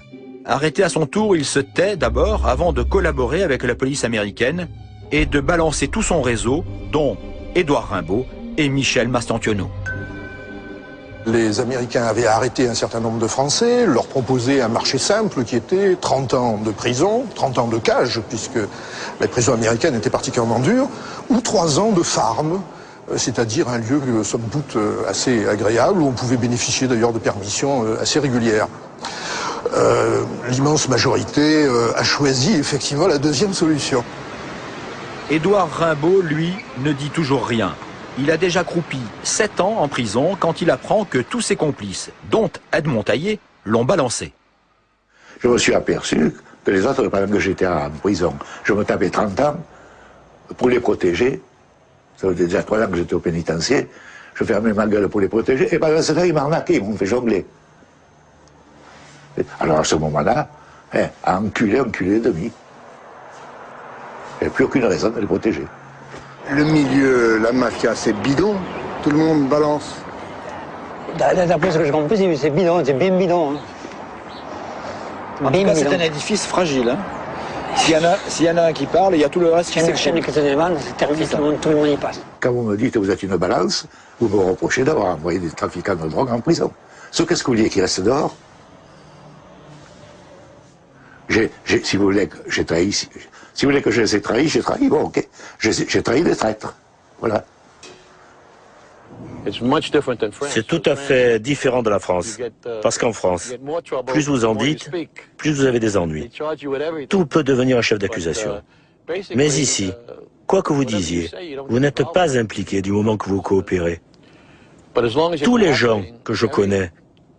Arrêté à son tour, il se tait d'abord avant de collaborer avec la police américaine et de balancer tout son réseau, dont Édouard Rimbaud et Michel Mastantuono. Les Américains avaient arrêté un certain nombre de Français, leur proposé un marché simple qui était 30 ans de prison, 30 ans de cage, puisque les prisons américaines étaient particulièrement dures, ou 3 ans de farm, c'est-à-dire un lieu, somme toute, assez agréable, où on pouvait bénéficier d'ailleurs de permissions assez régulières. L'immense majorité a choisi effectivement la deuxième solution. Édouard Rimbaud, lui, ne dit toujours rien. Il a déjà croupi 7 ans en prison quand il apprend que tous ses complices, dont Edmond Taillé, l'ont balancé. Je me suis aperçu que les autres, pendant que j'étais en prison, je me tapais 30 ans pour les protéger. Ça faisait déjà 3 ans que j'étais au pénitencier. Je fermais ma gueule pour les protéger. Et pendant ce temps, ils m'arnaquaient, ils m'ont fait jongler. Alors à ce moment-là, à enculer et demi. Il n'y avait plus aucune raison de les protéger. Le milieu, la mafia, c'est bidon. Tout le monde balance. D'après ce que j'ai compris, c'est bidon, c'est bien bidon. Hein. En tout cas, c'est un édifice fragile. Hein. S'il y en a un qui parle, il y a tout le reste qui s'écroule. C'est une chaîne qui se dévale, c'est terminé, tout le monde y passe. Quand vous me dites que vous êtes une balance, vous me reprochez d'avoir envoyé des trafiquants de drogue en prison. Qu'est-ce que vous voulez qu'ils restent dehors? Si vous voulez que j'ai trahi, si vous voulez que je les ai trahis, j'ai trahi, bon, ok. J'ai trahi des traîtres. Voilà. C'est tout à fait différent de la France. Parce qu'en France, plus vous en dites, plus vous avez des ennuis. Tout peut devenir un chef d'accusation. Mais ici, quoi que vous disiez, vous n'êtes pas impliqué du moment que vous coopérez. Tous les gens que je connais,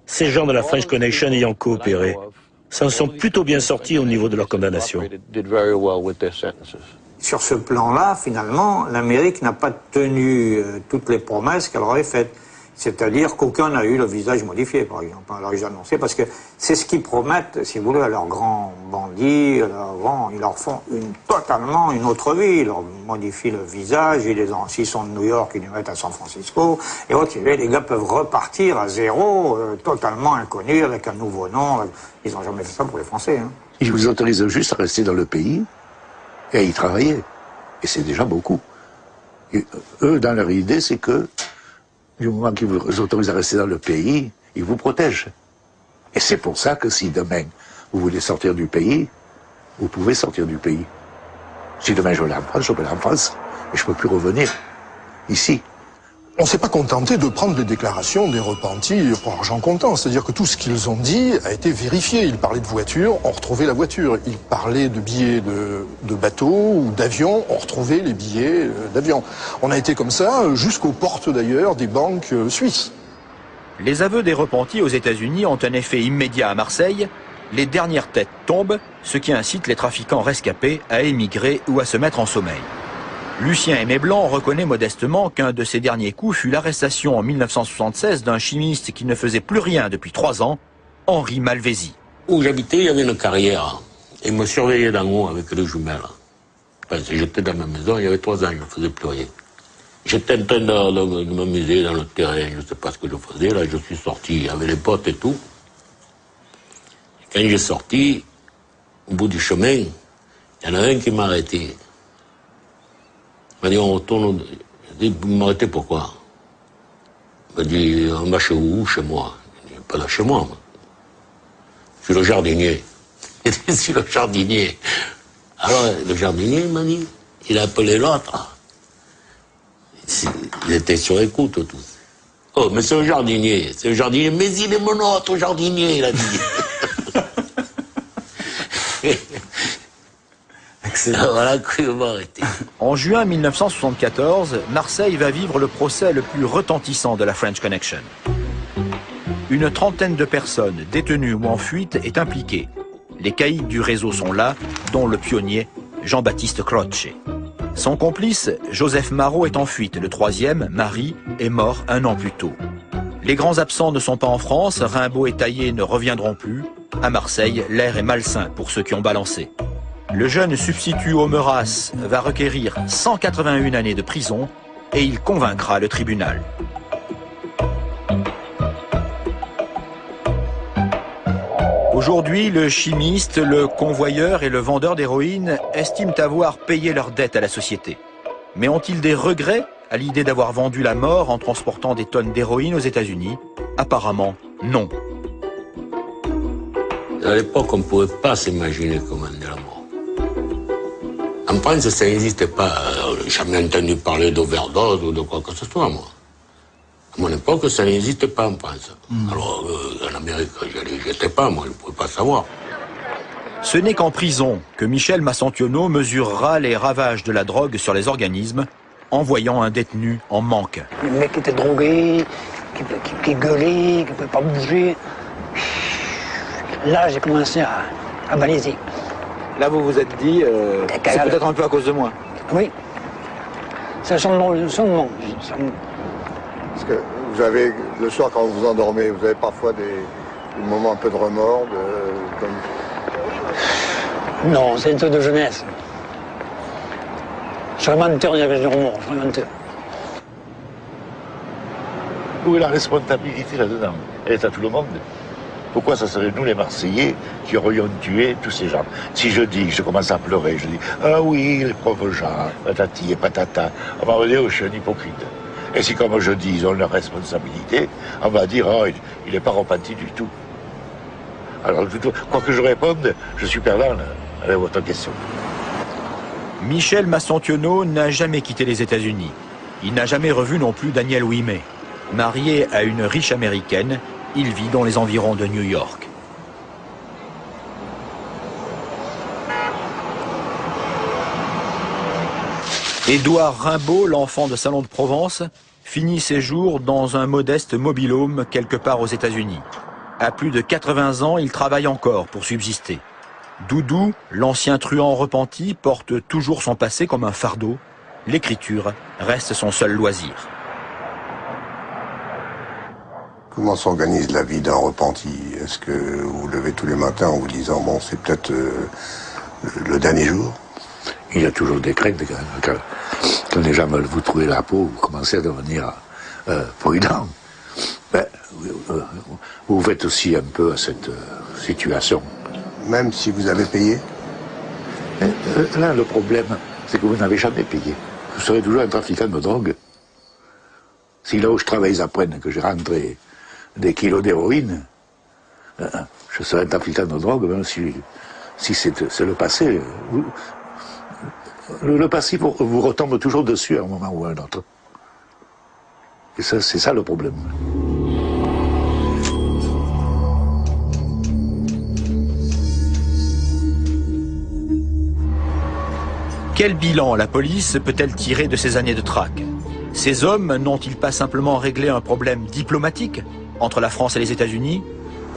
ces gens de la French Connection ayant coopéré, s'en sont plutôt bien sortis au niveau de leur condamnation. Sur ce plan-là, finalement, l'Amérique n'a pas tenu toutes les promesses qu'elle aurait faites. C'est-à-dire qu'aucun n'a eu le visage modifié, par exemple. Alors ils annonçaient, parce que c'est ce qu'ils promettent, si vous voulez, à leurs grands bandits. Ils leur font totalement une autre vie. Ils leur modifient le visage, s'ils sont de New York, ils les mettent à San Francisco. Et autres, les gars peuvent repartir à zéro, totalement inconnus, avec un nouveau nom. Ils n'ont jamais fait ça pour les Français. Hein. Ils vous autorisent juste à rester dans le pays et à y travailler. Et c'est déjà beaucoup. Et eux, dans leur idée, c'est que du moment qu'ils vous autorisent à rester dans le pays, ils vous protègent. Et c'est pour ça que si demain, vous voulez sortir du pays, vous pouvez sortir du pays. Si demain je veux aller en France, je peux aller en France. Et je ne peux plus revenir ici. On ne s'est pas contenté de prendre les déclarations des repentis pour argent comptant. C'est-à-dire que tout ce qu'ils ont dit a été vérifié. Ils parlaient de voiture, on retrouvait la voiture. Ils parlaient de billets de bateau ou d'avion, on retrouvait les billets d'avion. On a été comme ça jusqu'aux portes d'ailleurs des banques suisses. Les aveux des repentis aux États-Unis ont un effet immédiat à Marseille. Les dernières têtes tombent, ce qui incite les trafiquants rescapés à émigrer ou à se mettre en sommeil. Lucien Aimé Blanc reconnaît modestement qu'un de ses derniers coups fut l'arrestation en 1976 d'un chimiste qui ne faisait plus rien depuis 3 ans, Henri Malvézy. Où j'habitais, il y avait une carrière. Et me surveillait d'en haut avec les jumelles. Enfin, j'étais dans ma maison, il y avait 3 ans, je ne faisais plus rien. J'étais en train de m'amuser dans le terrain, je ne sais pas ce que je faisais. Là, je suis sorti avec les potes et tout. Et quand j'ai sorti, au bout du chemin, il y en a un qui m'a arrêté. Il m'a dit, on retourne. Je dis, vous m'arrêtez pourquoi? Il m'a dit, on va chez où? Chez moi. Je dis, pas là chez moi. Je suis le jardinier. Il dit, je suis le jardinier. Alors, le jardinier, il m'a dit, il a appelé l'autre. Ils étaient sur écoute tous. Oh, mais c'est le jardinier. C'est le jardinier. Mais il est mon autre jardinier, il a dit. Voilà, cruellement arrêté. En juin 1974, Marseille va vivre le procès le plus retentissant de la French Connection. Une trentaine de personnes, détenues ou en fuite, est impliquée. Les caïds du réseau sont là, dont le pionnier Jean-Baptiste Croce. Son complice, Joseph Marot, est en fuite. Le troisième, Marie, est mort un an plus tôt. Les grands absents ne sont pas en France, Rimbaud et Taillé ne reviendront plus. À Marseille, l'air est malsain pour ceux qui ont balancé. Le jeune substitut au Meurras va requérir 181 années de prison et il convaincra le tribunal. Aujourd'hui, le chimiste, le convoyeur et le vendeur d'héroïne estiment avoir payé leurs dettes à la société. Mais ont-ils des regrets à l'idée d'avoir vendu la mort en transportant des tonnes d'héroïne aux États-Unis? Apparemment, non. À l'époque, on ne pouvait pas s'imaginer commander la mort. En France, ça n'existait pas. J'ai jamais entendu parler d'overdose ou de quoi que ce soit, moi. À mon époque, ça n'existait pas en France. Alors, en Amérique, je n'étais pas, moi, je ne pouvais pas savoir. Ce n'est qu'en prison que Michel Massantiono mesurera les ravages de la drogue sur les organismes en voyant un détenu en manque. Le mec était drogué, qui gueulait, qui ne pouvait pas bouger. Là, j'ai commencé à baliser. Là, vous vous êtes dit, c'est peut-être un peu à cause de moi. Oui. C'est son nom. Parce que vous avez, le soir quand vous vous endormez, vous avez parfois des moments un peu de remords, Non, c'est une truc de jeunesse. Je serais menteur, il y avait du remords, je serais menteur. Où est la responsabilité là-dedans? Elle est à tout le monde. Pourquoi ça serait nous les Marseillais qui aurions tué tous ces gens? Si je dis, je commence à pleurer, je dis ah oui, les pauvres gens, patati et patata, on va me dire oh, je suis un hypocrite. Et si comme je dis, ils ont leur responsabilité, on va dire oh, il n'est pas repenti du tout. Alors quoi que je réponde, je suis perdant avec votre question. Michel Massantiono n'a jamais quitté les États-Unis. Il n'a jamais revu non plus Daniel Ouimet. Marié à une riche américaine, il vit dans les environs de New York. Édouard Rimbaud, l'enfant de Salon de Provence, finit ses jours dans un modeste mobil-home quelque part aux États-Unis. À plus de 80 ans, il travaille encore pour subsister. Doudou, l'ancien truand repenti, porte toujours son passé comme un fardeau. L'écriture reste son seul loisir. Comment s'organise la vie d'un repenti? Est-ce que vous vous levez tous les matins en vous disant bon, c'est peut-être le dernier jour? Il y a toujours des craintes quand les gens veulent vous trouver la peau, vous commencez à devenir prudent. Ben, vous faites aussi un peu à cette situation. Même si vous avez payé? Là, le problème, c'est que vous n'avez jamais payé. Vous serez toujours un trafiquant de drogue. Si là où je travaille, ils apprennent que j'ai rentré des kilos d'héroïne, je serai un trafiquant de drogue, même si c'est le passé. Le passé vous retombe toujours dessus à un moment ou à un autre. Et ça, c'est ça le problème. Quel bilan la police peut-elle tirer de ces années de traque? Ces hommes n'ont-ils pas simplement réglé un problème diplomatique entre la France et les États-Unis?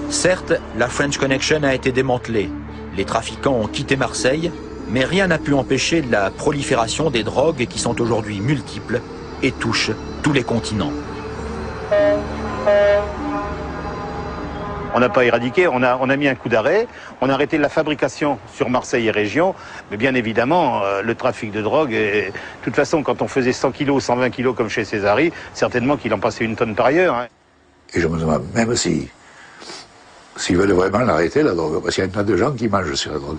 Certes, la French Connection a été démantelée. Les trafiquants ont quitté Marseille, mais rien n'a pu empêcher la prolifération des drogues qui sont aujourd'hui multiples et touchent tous les continents. On n'a pas éradiqué, on a mis un coup d'arrêt, on a arrêté la fabrication sur Marseille et région, mais bien évidemment, le trafic de drogue, de toute façon, quand on faisait 100 kilos, 120 kilos comme chez Césari, certainement qu'il en passait une tonne par ailleurs. Hein. Et je me demande, même s'ils veulent vraiment l'arrêter, la drogue, parce qu'il y a un tas de gens qui mangent sur la drogue.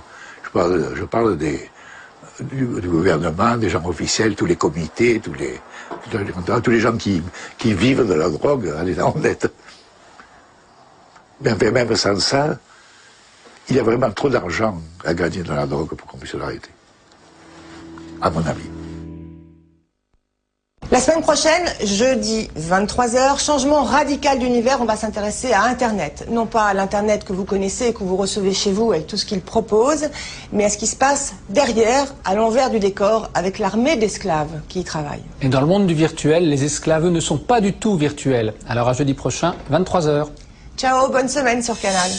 Je parle du gouvernement, des gens officiels, tous les comités, tous les gens qui vivent de la drogue, à l'état honnête. Mais même sans ça, il y a vraiment trop d'argent à gagner dans la drogue pour qu'on puisse l'arrêter. À mon avis. La semaine prochaine, jeudi 23h, changement radical d'univers, on va s'intéresser à Internet. Non pas à l'Internet que vous connaissez et que vous recevez chez vous avec tout ce qu'il propose, mais à ce qui se passe derrière, à l'envers du décor, avec l'armée d'esclaves qui y travaille. Et dans le monde du virtuel, les esclaves ne sont pas du tout virtuels. Alors à jeudi prochain, 23h. Ciao, bonne semaine sur Canal.